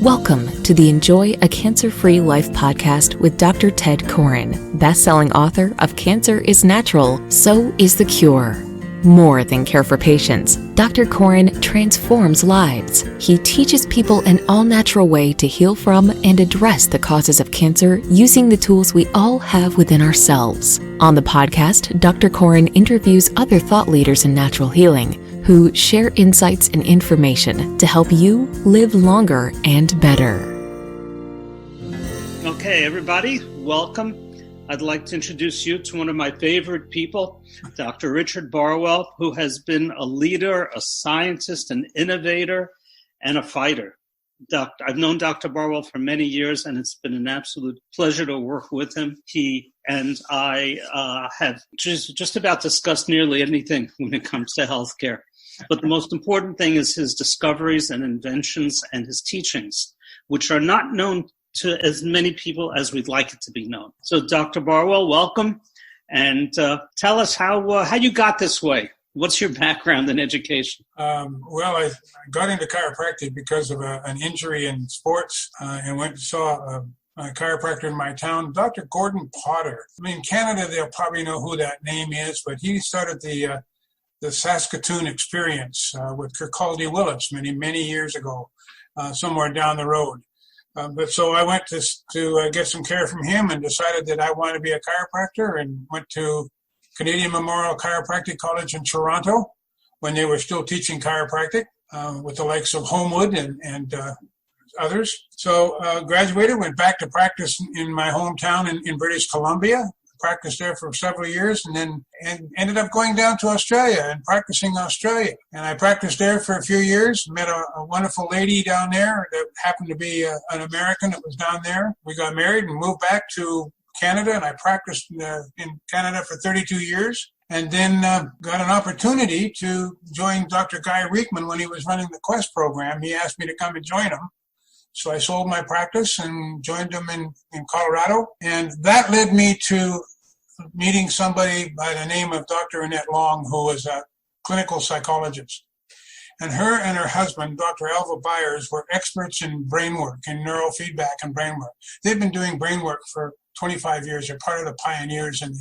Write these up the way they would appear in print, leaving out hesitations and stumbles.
Welcome to the Enjoy a Cancer-Free Life podcast with Dr. Ted Koren, best-selling author of Cancer is Natural, So is the Cure. More than care for patients, Dr. Koren transforms lives. He teaches people an all-natural way to heal from and address the causes of cancer using the tools we all have within ourselves. On the podcast, Dr. Koren interviews other thought leaders in natural healing who share insights and information to help you live longer and better. Okay, everybody, welcome. I'd like to introduce you to one of my favorite people, Dr. Richard Barwell, who has been a leader, a scientist, an innovator, and a fighter. I've known Dr. Barwell for many years, and it's been an absolute pleasure to work with him. He and I have just about discussed nearly anything when it comes to healthcare. But the most important thing is his discoveries and inventions and his teachings, which are not known to as many people as we'd like it to be known. So, Dr. Barwell, welcome, and tell us how you got this way. What's your background in education? Well, I got into chiropractic because of an injury in sports and went and saw a chiropractor in my town, Dr. Gordon Potter. I mean, in Canada, they'll probably know who that name is, but he started the Saskatoon experience with Kirkcaldy Willis many years ago, somewhere down the road. But so I went to get some care from him and decided that I wanted to be a chiropractor and went to Canadian Memorial Chiropractic College in Toronto when they were still teaching chiropractic with the likes of Homewood and others. So graduated, went back to practice in my hometown in British Columbia. Practiced there for several years and ended up going down to Australia and practicing Australia. And I practiced there for a few years, met a wonderful lady down there that happened to be an American that was down there. We got married and moved back to Canada, and I practiced in Canada for 32 years. And then got an opportunity to join Dr. Guy Reekman when he was running the Quest program. He asked me to come and join him. So I sold my practice and joined him in Colorado. And that led me to meeting somebody by the name of Dr. Annette Long, who was a clinical psychologist. And her and her husband, Dr. Alva Byers, were experts in brain work, in neurofeedback and brain work. They've been doing brain work for 25 years. They're part of the pioneers in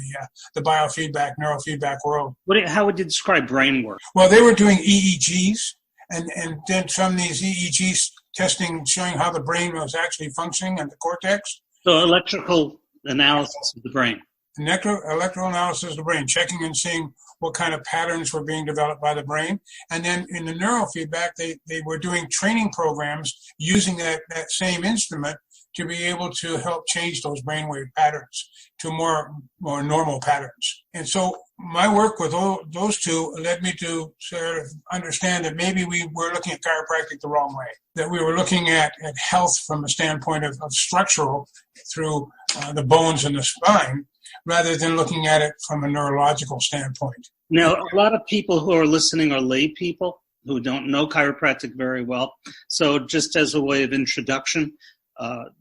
the biofeedback, neurofeedback world. How would you describe brain work? Well, they were doing EEGs, and then from these EEGs, testing, showing how the brain was actually functioning and the cortex. So electrical analysis of the brain. Electrical analysis of the brain, checking and seeing what kind of patterns were being developed by the brain. And then in the neurofeedback, they were doing training programs using that same instrument to be able to help change those brainwave patterns to more normal patterns. And so my work with those two led me to sort of understand that maybe we were looking at chiropractic the wrong way, that we were looking at health from a standpoint of structural through the bones and the spine, rather than looking at it from a neurological standpoint. Now, a lot of people who are listening are lay people who don't know chiropractic very well. So just as a way of introduction,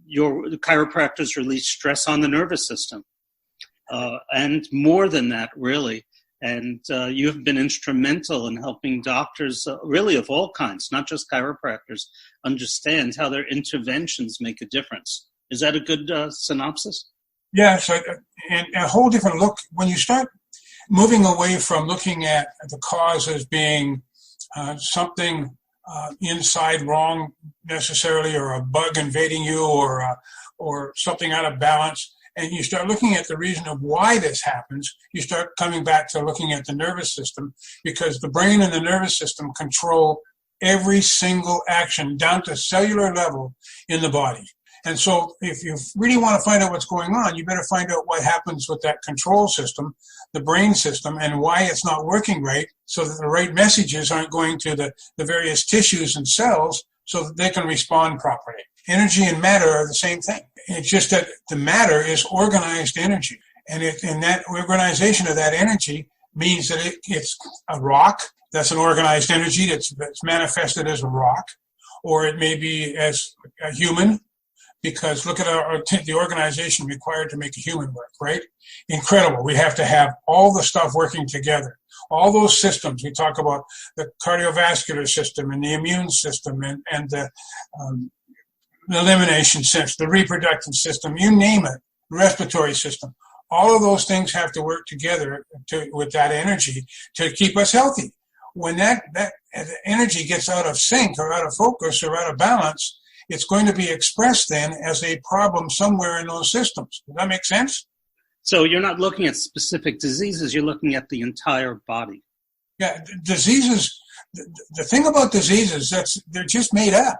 your chiropractors release stress on the nervous system. And more than that, really. And you have been instrumental in helping doctors, really of all kinds, not just chiropractors, understand how their interventions make a difference. Is that a good synopsis? Yes, and a whole different look. When you start moving away from looking at the cause as being something inside wrong necessarily, or a bug invading you, or something out of balance, and you start looking at the reason of why this happens, you start coming back to looking at the nervous system, because the brain and the nervous system control every single action down to cellular level in the body. And so if you really want to find out what's going on, you better find out what happens with that control system, the brain system, and why it's not working right, so that the right messages aren't going to the various tissues and cells so that they can respond properly. Energy and matter are the same thing. It's just that the matter is organized energy. And that organization of that energy means that it's a rock. That's an organized energy that's manifested as a rock. Or it may be as a human, because look at the organization required to make a human work, right? Incredible. We have to have all the stuff working together. All those systems, we talk about the cardiovascular system and the immune system and the the elimination system, the reproductive system, you name it, respiratory system. All of those things have to work together with that energy to keep us healthy. When that energy gets out of sync or out of focus or out of balance, it's going to be expressed then as a problem somewhere in those systems. Does that make sense? So you're not looking at specific diseases, you're looking at the entire body. Yeah, diseases, the thing about diseases, they're just made up.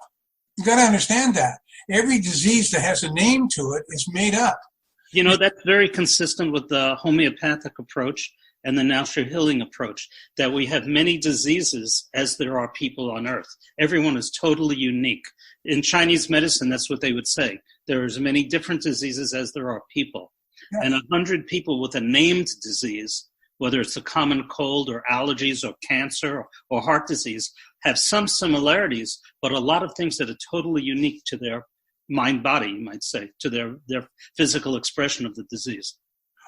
You got to understand that. Every disease that has a name to it is made up. You know, that's very consistent with the homeopathic approach and the natural healing approach, that we have many diseases as there are people on earth. Everyone is totally unique. In Chinese medicine, that's what they would say. There are as many different diseases as there are people. Yeah. And 100 people with a named disease, whether it's a common cold or allergies or cancer or heart disease, have some similarities, but a lot of things that are totally unique to their mind-body, you might say, to their physical expression of the disease.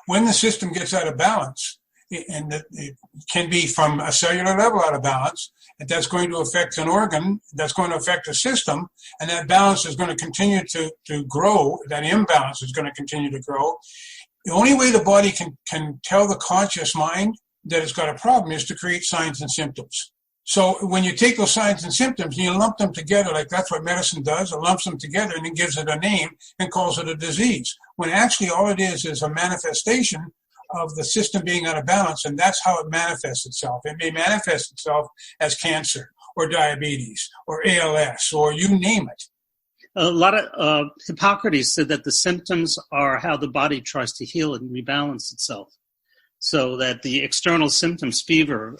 When the system gets out of balance, and it can be from a cellular level out of balance, and that's going to affect an organ, that's going to affect a system, and that balance is going to continue to grow, that imbalance is going to continue to grow. The only way the body can tell the conscious mind that it's got a problem is to create signs and symptoms. So when you take those signs and symptoms and you lump them together, like that's what medicine does, it lumps them together and then gives it a name and calls it a disease, when actually all it is a manifestation of the system being out of balance, and that's how it manifests itself. It may manifest itself as cancer or diabetes or ALS or you name it. A lot of Hippocrates said that the symptoms are how the body tries to heal and rebalance itself. So that the external symptoms, fever,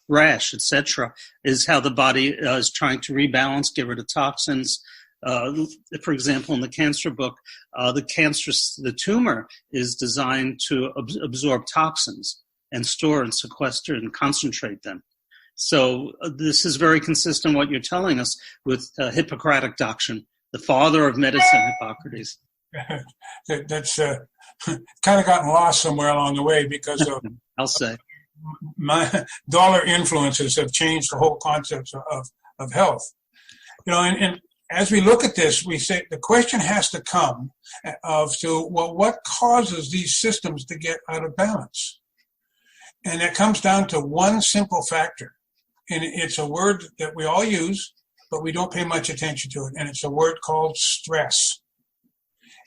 rash, etc., is how the body is trying to rebalance, get rid of toxins. For example, in the cancer book, the tumor is designed to absorb toxins and store and sequester and concentrate them. So this is very consistent what you're telling us with Hippocratic doctrine, the father of medicine, Hippocrates. That's kind of gotten lost somewhere along the way because of I'll say my dollar influences have changed the whole concept of health. You know, and as we look at this, we say the question has to come what causes these systems to get out of balance? And it comes down to one simple factor. And it's a word that we all use, but we don't pay much attention to it. And it's a word called stress.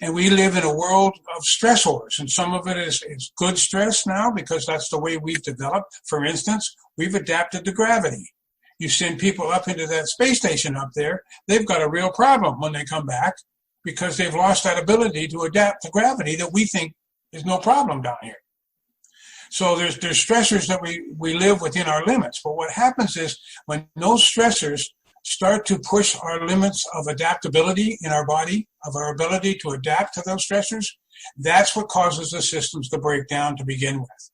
And we live in a world of stressors. And some of it is good stress now because that's the way we've developed. For instance, we've adapted to gravity. You send people up into that space station up there, they've got a real problem when they come back because they've lost that ability to adapt to gravity that we think is no problem down here. So there's stressors that we live within our limits. But what happens is when those stressors start to push our limits of adaptability in our body, of our ability to adapt to those stressors, that's what causes the systems to break down to begin with.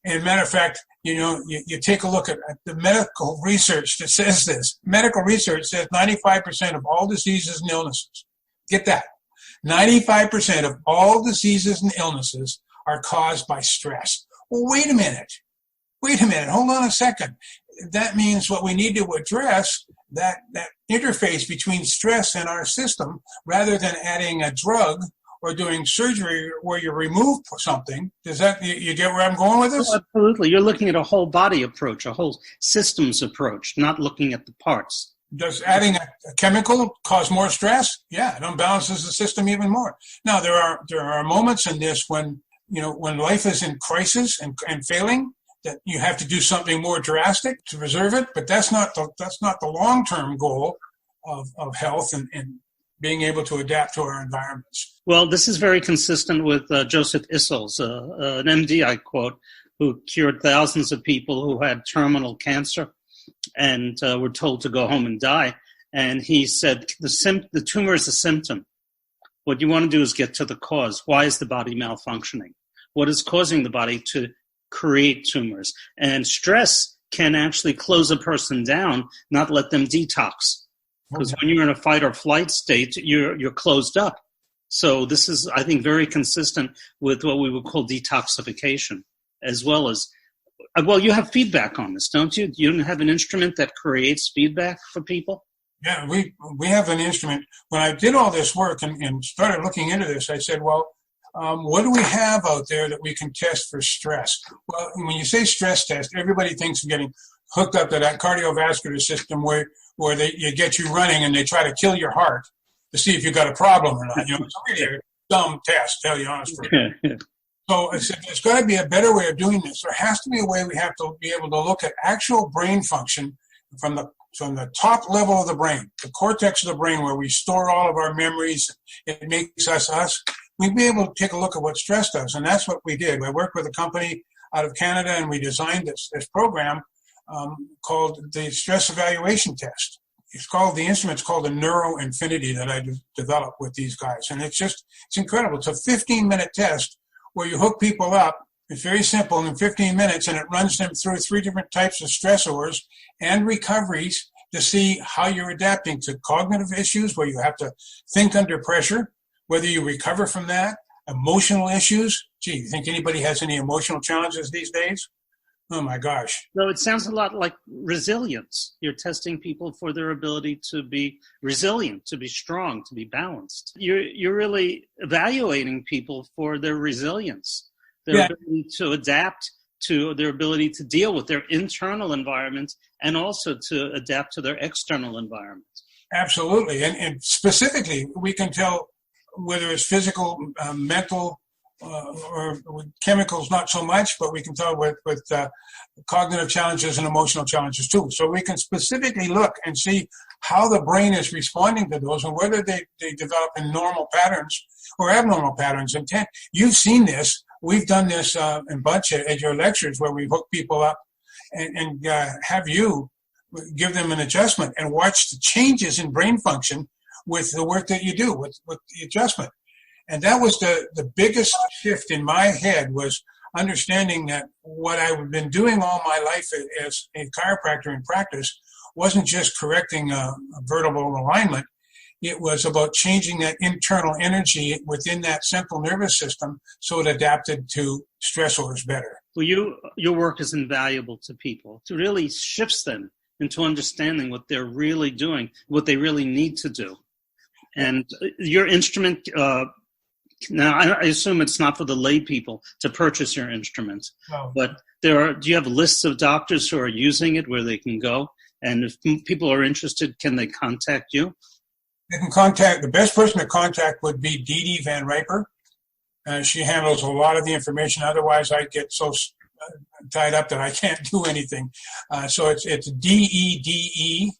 And matter of fact, you know, you take a look at the medical research that says this. Medical research says 95% of all diseases and illnesses, get that, 95% of all diseases and illnesses are caused by stress. Well, wait a minute, hold on a second. That means what we need to address, that interface between stress and our system, rather than adding a drug or doing surgery where you remove something. Does that, you get where I'm going with this? Oh, absolutely. You're looking at a whole body approach, a whole systems approach, not looking at the parts. Does adding a chemical cause more stress? Yeah, it unbalances the system even more. Now, there are moments in this when life is in crisis and failing, that you have to do something more drastic to preserve it, but that's not the long-term goal of health and being able to adapt to our environments. Well, this is very consistent with Joseph Issel's, an MD I quote, who cured thousands of people who had terminal cancer and were told to go home and die. And he said, the tumor is a symptom. What you want to do is get to the cause. Why is the body malfunctioning? What is causing the body to create tumors? And stress can actually close a person down, not let them detox. Because when you're in a fight or flight state, you're closed up. So this is, I think, very consistent with what we would call detoxification, as well as, well, you have feedback on this, don't you? You have an instrument that creates feedback for people? Yeah, we have an instrument. When I did all this work and started looking into this, I said, well, what do we have out there that we can test for stress? Well, when you say stress test, everybody thinks of getting hooked up to that cardiovascular system where you get you running and they try to kill your heart to see if you got a problem or not. It's really a dumb test, tell you honestly. So I said, there's got to be a better way of doing this. There has to be a way we have to be able to look at actual brain function from the top level of the brain, the cortex of the brain where we store all of our memories. It makes us. We'd be able to take a look at what stress does, and that's what we did. I worked with a company out of Canada, and we designed this program called the Stress Evaluation Test. The instrument's called the Neuro Infinity that I developed with these guys, and it's incredible. It's a 15-minute test where you hook people up. It's very simple in 15 minutes, and it runs them through 3 different types of stressors and recoveries to see how you're adapting to cognitive issues where you have to think under pressure, whether you recover from that, emotional issues. Gee, you think anybody has any emotional challenges these days? Oh my gosh. So it sounds a lot like resilience. You're testing people for their ability to be resilient, to be strong, to be balanced. You're really evaluating people for their resilience, their ability to adapt, to their ability to deal with their internal environment and also to adapt to their external environment. Absolutely. And specifically, we can tell whether it's physical, mental, or with chemicals, not so much, but we can tell with cognitive challenges and emotional challenges too. So we can specifically look and see how the brain is responding to those and whether they develop in normal patterns or abnormal patterns. And you've seen this. We've done this in a bunch at your lectures where we hook people up and have you give them an adjustment and watch the changes in brain function with the work that you do with the adjustment. And that was the biggest shift in my head, was understanding that what I've been doing all my life as a chiropractor in practice wasn't just correcting a vertebral alignment. It was about changing that internal energy within that central nervous system so it adapted to stressors better. Well, your work is invaluable to people. It really shifts them into understanding what they're really doing, what they really need to do. And your instrument, now I assume it's not for the lay people to purchase your instrument, no. But do you have lists of doctors who are using it where they can go? And if people are interested, can they contact you? They can contact, the best person to contact would be Dee Dee Van Riper. She handles a lot of the information. Otherwise, I get so tied up that I can't do anything. So it's DEDE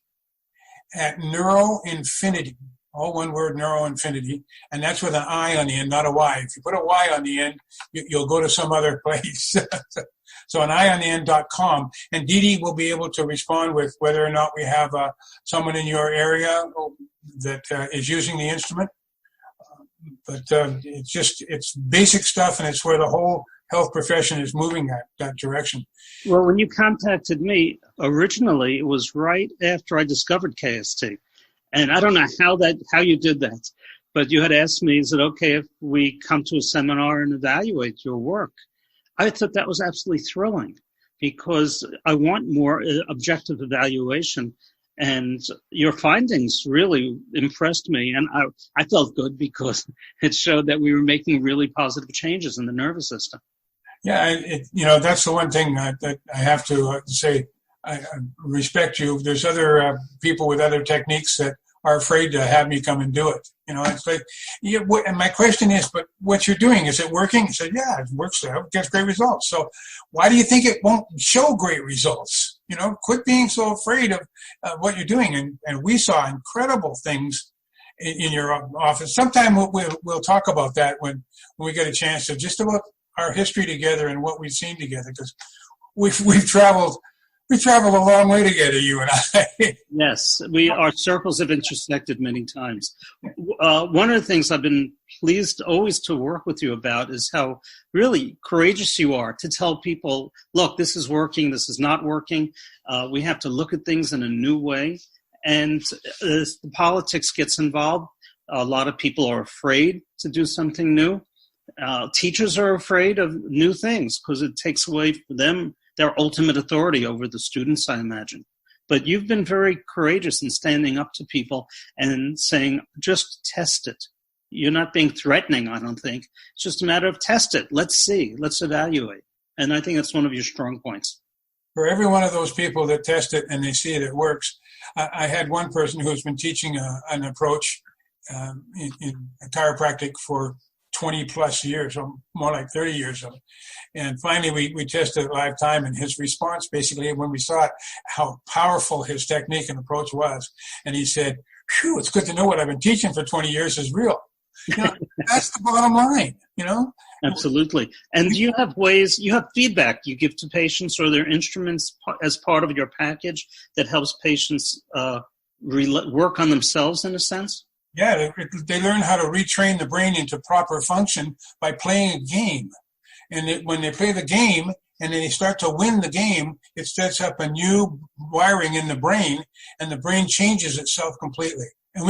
at Neuro Infinity. All one word, Neuro Infinity. And that's with an I on the end, not a Y. If you put a Y on the end, you'll go to some other place. So an I on the end.com. And Dee Dee will be able to respond with whether or not we have someone in your area that is using the instrument. But it's basic stuff, and it's where the whole health profession is moving that direction. Well, when you contacted me, originally it was right after I discovered KST. And I don't know how you did that, but you had asked me, is it okay if we come to a seminar and evaluate your work? I thought that was absolutely thrilling because I want more objective evaluation, and your findings really impressed me. And I felt good because it showed that we were making really positive changes in the nervous system. Yeah, that's the one thing that I have to say. I respect you. There's other people with other techniques that are afraid to have me come and do it. It's like, and my question is, but what you're doing, is it working? I said, yeah, it works. It gets great results. So why do you think it won't show great results? Quit being so afraid of what you're doing. And we saw incredible things in your office. Sometime we'll talk about that when we get a chance to, just about our history together and what we've seen together, because we've traveled a long way together, you and I. Yes, our circles have intersected many times. One of the things I've been pleased always to work with you about is how really courageous you are to tell people, look, this is working, this is not working. We have to look at things in a new way. And as the politics gets involved, a lot of people are afraid to do something new. Teachers are afraid of new things because it takes away from them their ultimate authority over the students, I imagine. But you've been very courageous in standing up to people and saying, just test it. You're not being threatening, I don't think. It's just a matter of test it. Let's see. Let's evaluate. And I think that's one of your strong points. For every one of those people that test it and they see it works, I had one person who's been teaching an approach in chiropractic for 20 plus years, or more like 30 years of it. And finally, we tested it live time, and his response basically, when we saw it, how powerful his technique and approach was. And he said, "Phew, it's good to know what I've been teaching for 20 years is real." That's the bottom line, Absolutely. And you have feedback you give to patients, or there are instruments as part of your package that helps patients work on themselves in a sense? Yeah, they learn how to retrain the brain into proper function by playing a game. And when they play the game and then they start to win the game, it sets up a new wiring in the brain, and the brain changes itself completely. And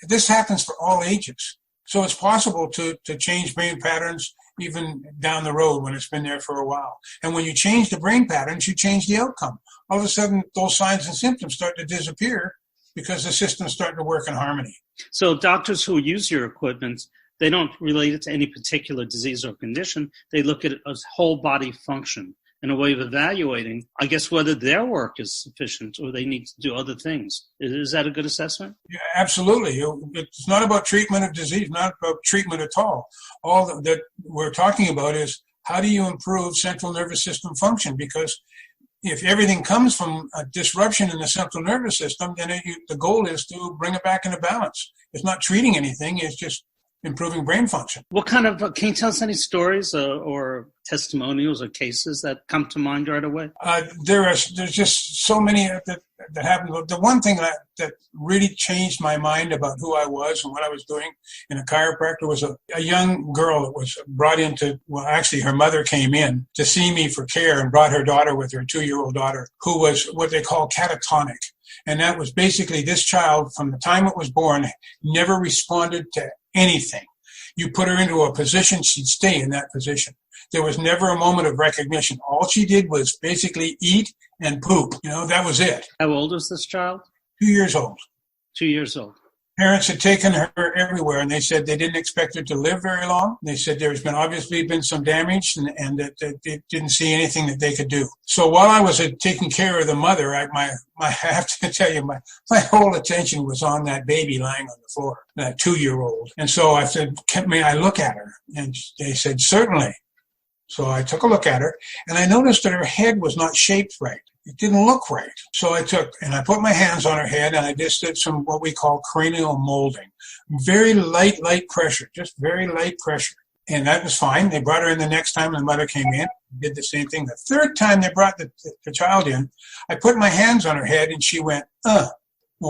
this happens for all ages. So it's possible to change brain patterns even down the road when it's been there for a while. And when you change the brain patterns, you change the outcome. All of a sudden, those signs and symptoms start to disappear because the system's starting to work in harmony. So doctors who use your equipment, they don't relate it to any particular disease or condition. They look at it as whole body function and a way of evaluating, I guess, whether their work is sufficient or they need to do other things. Is that a good assessment? Yeah, absolutely. It's not about treatment of disease, not about treatment at all. All that we're talking about is how do you improve central nervous system function? Because if everything comes from a disruption in the central nervous system, then the goal is to bring it back into balance. It's not treating anything, it's just improving brain function. What kind of, can you tell us any stories or testimonials or cases that come to mind right away? There's just so many that happen. The one thing that really changed my mind about who I was and what I was doing in a chiropractor was a young girl that was brought actually her mother came in to see me for care and brought her daughter with her 2-year-old daughter, who was what they call catatonic. And that was basically this child, from the time it was born, never responded to anything. You put her into a position, she'd stay in that position. There was never a moment of recognition. All she did was basically eat and poop. That was it. How old was this child? 2 years old. 2 years old. Parents had taken her everywhere, and they said they didn't expect her to live very long. They said there's obviously been some damage, and that they didn't see anything that they could do. So while I was taking care of the mother, I have to tell you, my whole attention was on that baby lying on the floor, that 2-year-old. And so I said, may I look at her? And they said, certainly. So I took a look at her, and I noticed that her head was not shaped right. It didn't look right. So I put my hands on her head, and I just did some what we call cranial molding. Very light pressure, just very light pressure. And that was fine. They brought her in the next time the mother came in, did the same thing. The third time they brought the child in, I put my hands on her head, and she went, Well,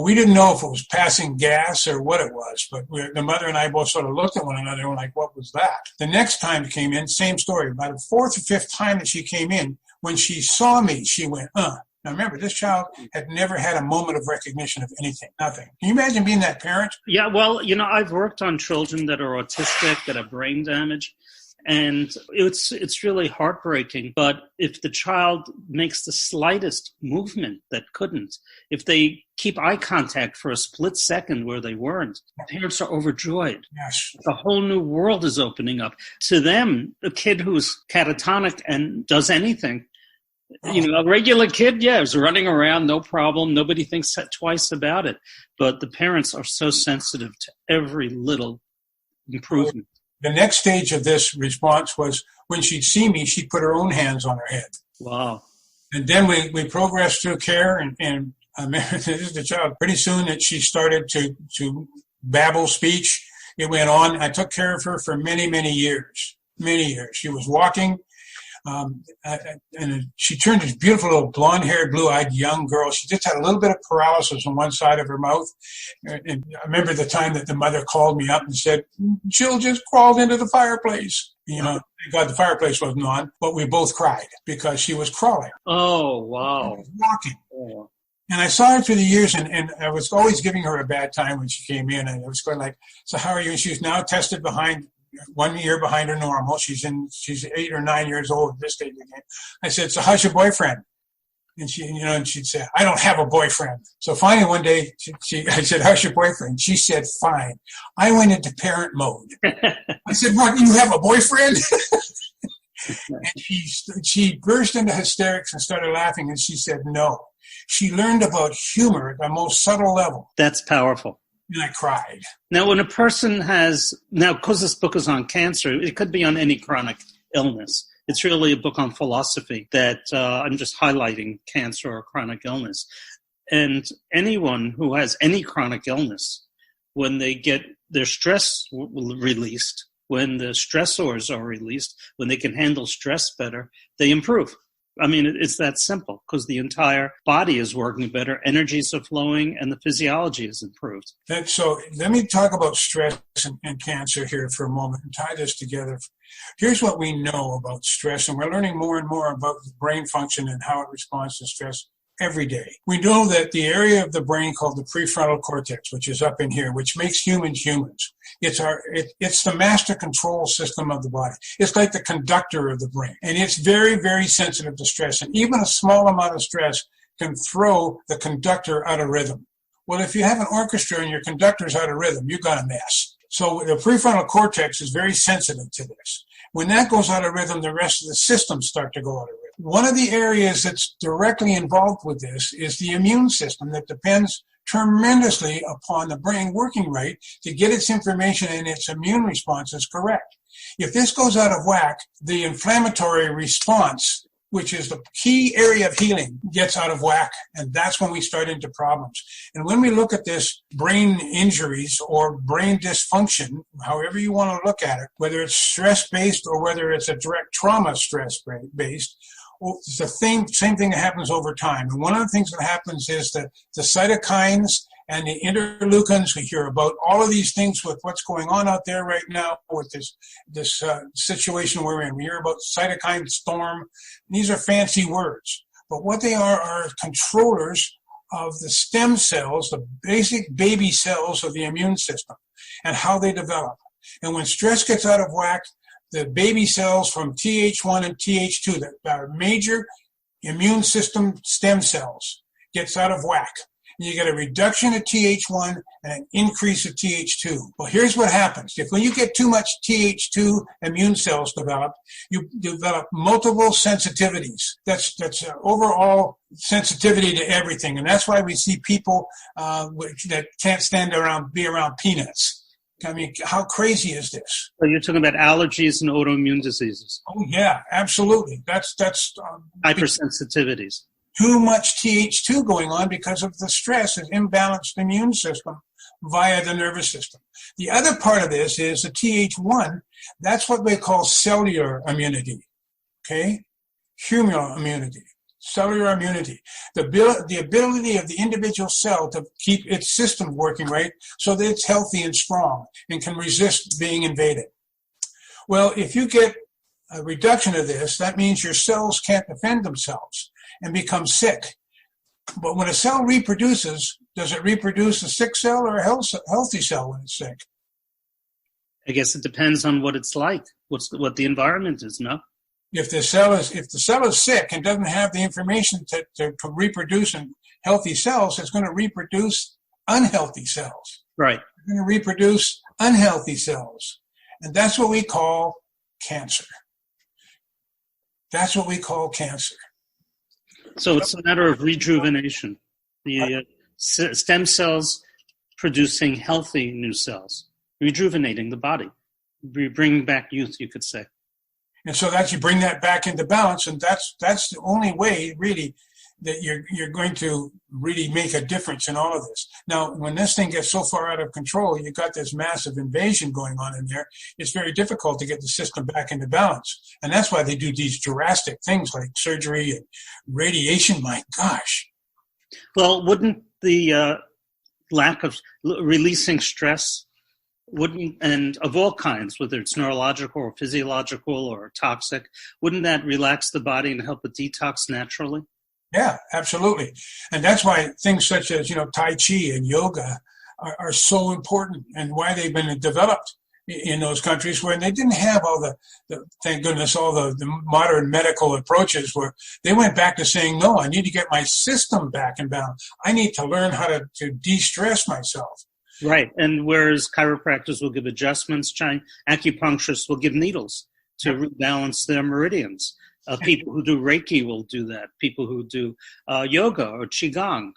we didn't know if it was passing gas or what it was, but the mother and I both sort of looked at one another and were like, what was that? The next time she came in, same story. By the fourth or fifth time that she came in, when she saw me, she went, Now remember, this child had never had a moment of recognition of anything, nothing. Can you imagine being that parent? Yeah, well, I've worked on children that are autistic, that have brain damage, and it's really heartbreaking. But if the child makes the slightest movement that couldn't, if they keep eye contact for a split second where they weren't, parents are overjoyed. Yes. A whole new world is opening up. To them, a kid who's catatonic and does anything, a regular kid, is running around, no problem. Nobody thinks twice about it. But the parents are so sensitive to every little improvement. The next stage of this response was when she'd see me, she'd put her own hands on her head. Wow. And then we progressed through care, and this is the child. Pretty soon that she started to babble speech. It went on. I took care of her for many, many years. Many years. She was walking. And she turned this beautiful little blonde-haired, blue-eyed young girl. She just had a little bit of paralysis on one side of her mouth. And I remember the time that the mother called me up and said, Jill just crawled into the fireplace. Thank God the fireplace wasn't on, but we both cried because she was crawling. Oh, wow. She was walking. Oh. And I saw her through the years, and I was always giving her a bad time when she came in. And I was going like, so how are you? And she was now tested 1 year behind her normal. She's 8 or 9 years old at this stage again. I said, so how's your boyfriend? And she'd say, I don't have a boyfriend. So finally one day, I said, how's your boyfriend? She said, fine. I went into parent mode. I said, what, you have a boyfriend? And she burst into hysterics and started laughing, and she said, no. She learned about humor at the most subtle level. That's powerful. And I cried. Now, when a person because this book is on cancer, it could be on any chronic illness. It's really a book on philosophy that I'm just highlighting cancer or chronic illness. And anyone who has any chronic illness, when they get their stress released, when the stressors are released, when they can handle stress better, they improve. I mean, it's that simple because the entire body is working better, energies are flowing, and the physiology is improved. So let me talk about stress and cancer here for a moment and tie this together. Here's what we know about stress, and we're learning more and more about the brain function and how it responds to stress every day. We know that the area of the brain called the prefrontal cortex, which is up in here, which makes humans humans. It's the master control system of the body. It's like the conductor of the brain. And it's very, very sensitive to stress. And even a small amount of stress can throw the conductor out of rhythm. Well, if you have an orchestra and your conductor's out of rhythm, you got a mess. So the prefrontal cortex is very sensitive to this. When that goes out of rhythm, the rest of the systems start to go out of rhythm. One of the areas that's directly involved with this is the immune system that depends tremendously upon the brain working right to get its information and its immune responses correct. If this goes out of whack, the inflammatory response, which is the key area of healing, gets out of whack, and that's when we start into problems. And when we look at this brain injuries or brain dysfunction, however you want to look at it, whether it's stress-based or whether it's a direct trauma stress-based, it's the same thing that happens over time. And one of the things that happens is that the cytokines and the interleukins, we hear about all of these things with what's going on out there right now with this situation we're in. We hear about cytokine storm. These are fancy words. But what they are controllers of the stem cells, the basic baby cells of the immune system, and how they develop. And when stress gets out of whack, the baby cells from Th1 and Th2, that are major immune system stem cells, gets out of whack. And you get a reduction of Th1 and an increase of Th2. Well, here's what happens. When you get too much Th2 immune cells developed, you develop multiple sensitivities. That's overall sensitivity to everything. And that's why we see people that can't be around peanuts. I mean, how crazy is this? So you're talking about allergies and autoimmune diseases. Oh, yeah, absolutely. That's hypersensitivities. Too much Th2 going on because of the stress and imbalanced immune system via the nervous system. The other part of this is the Th1. That's what we call cellular immunity, okay? Humoral immunity. Cellular immunity, the ability of the individual cell to keep its system working right so that it's healthy and strong and can resist being invaded. Well, if you get a reduction of this, that means your cells can't defend themselves and become sick. But when a cell reproduces, does it reproduce a sick cell or a healthy cell when it's sick? I guess it depends on what it's like, what the environment is, no? If the cell is sick and doesn't have the information to reproduce in healthy cells, it's going to reproduce unhealthy cells. Right. It's going to reproduce unhealthy cells. And that's what we call cancer. That's what we call cancer. So it's a matter of rejuvenation. The stem cells producing healthy new cells, rejuvenating the body, bringing back youth, you could say. And so that you bring that back into balance, and that's the only way, really, that you're going to really make a difference in all of this. Now, when this thing gets so far out of control, you've got this massive invasion going on in there, it's very difficult to get the system back into balance. And that's why they do these drastic things like surgery and radiation. My gosh. Well, wouldn't the lack of releasing stress and of all kinds, whether it's neurological or physiological or toxic, wouldn't that relax the body and help it detox naturally? Yeah, absolutely. And that's why things such as, Tai Chi and yoga are so important, and why they've been developed, in those countries where they didn't have all thank goodness, all the modern medical approaches, where they went back to saying, no, I need to get my system back in balance. I need to learn how to de-stress myself. Right. And whereas chiropractors will give adjustments, acupuncturists will give needles to rebalance their meridians. People who do Reiki will do that. People who do yoga or Qigong,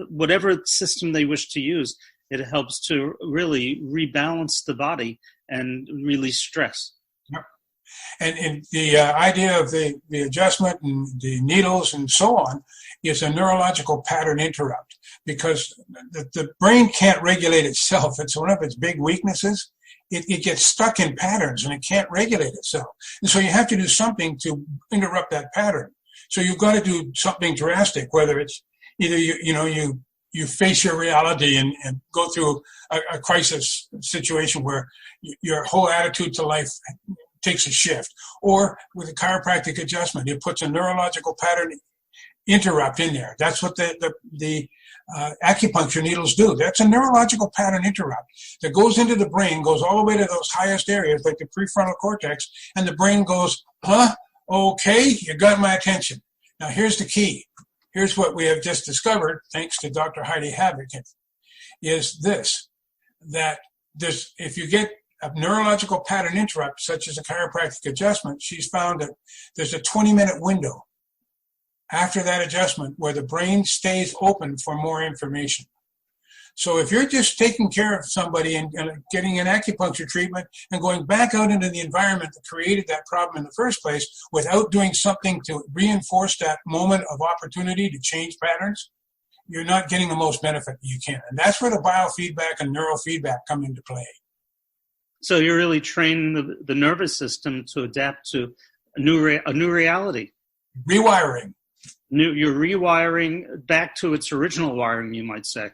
whatever system they wish to use, it helps to really rebalance the body and release stress. Yep. And the idea of the adjustment and the needles and so on is a neurological pattern interrupt, because the brain can't regulate itself. It's one of its big weaknesses. It gets stuck in patterns and it can't regulate itself. And so you have to do something to interrupt that pattern. So you've got to do something drastic, whether it's either you face your reality and go through a crisis situation where your whole attitude to life takes a shift, or with a chiropractic adjustment, it puts a neurological pattern interrupt in there. That's what the acupuncture needles do. That's a neurological pattern interrupt that goes into the brain, goes all the way to those highest areas like the prefrontal cortex, and the brain goes, okay, you got my attention. Now here's the key. Here's what we have just discovered, thanks to Dr. Heidi Havoc, is this, that if you get a neurological pattern interrupt, such as a chiropractic adjustment, she's found that there's a 20-minute window after that adjustment where the brain stays open for more information. So if you're just taking care of somebody and getting an acupuncture treatment and going back out into the environment that created that problem in the first place without doing something to reinforce that moment of opportunity to change patterns, you're not getting the most benefit you can. And that's where the biofeedback and neurofeedback come into play. So you're really training the nervous system to adapt to a new reality. Rewiring. You're rewiring back to its original wiring, you might say.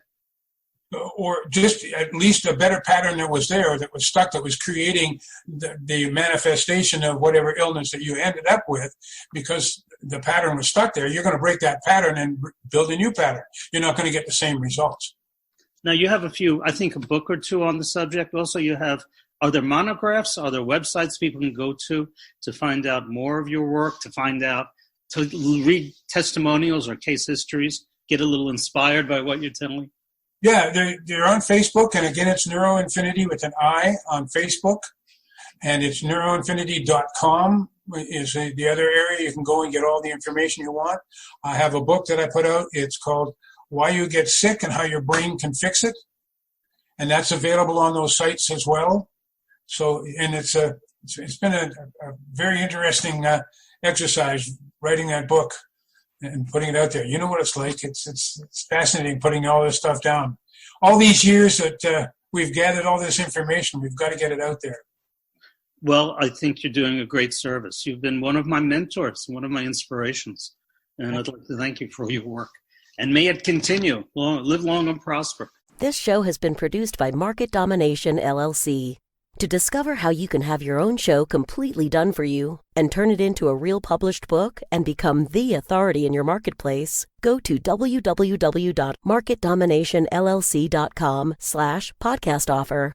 Or just at least a better pattern that was there, that was stuck, that was creating the manifestation of whatever illness that you ended up with, because the pattern was stuck there. You're going to break that pattern and build a new pattern. You're not going to get the same results. Now you have a book or two on the subject. Also, are there monographs? Are there websites people can go to find out more of your work, to read testimonials or case histories, get a little inspired by what you're telling? Yeah, they're on Facebook, and again, it's NeuroInfinity with an I on Facebook, and it's neuroinfinity.com is the other area. You can go and get all the information you want. I have a book that I put out. It's called Why You Get Sick and How Your Brain Can Fix It, and that's available on those sites as well. So, and it's been a very interesting exercise writing that book and putting it out there. You know what it's like. It's fascinating putting all this stuff down. All these years that we've gathered all this information, we've got to get it out there. Well, I think you're doing a great service. You've been one of my mentors, one of my inspirations, and I'd like to thank you for your work. And may it continue. Live long and prosper. This show has been produced by Market Domination, LLC. To discover how you can have your own show completely done for you and turn it into a real published book and become the authority in your marketplace, go to www.marketdominationllc.com/podcast offer.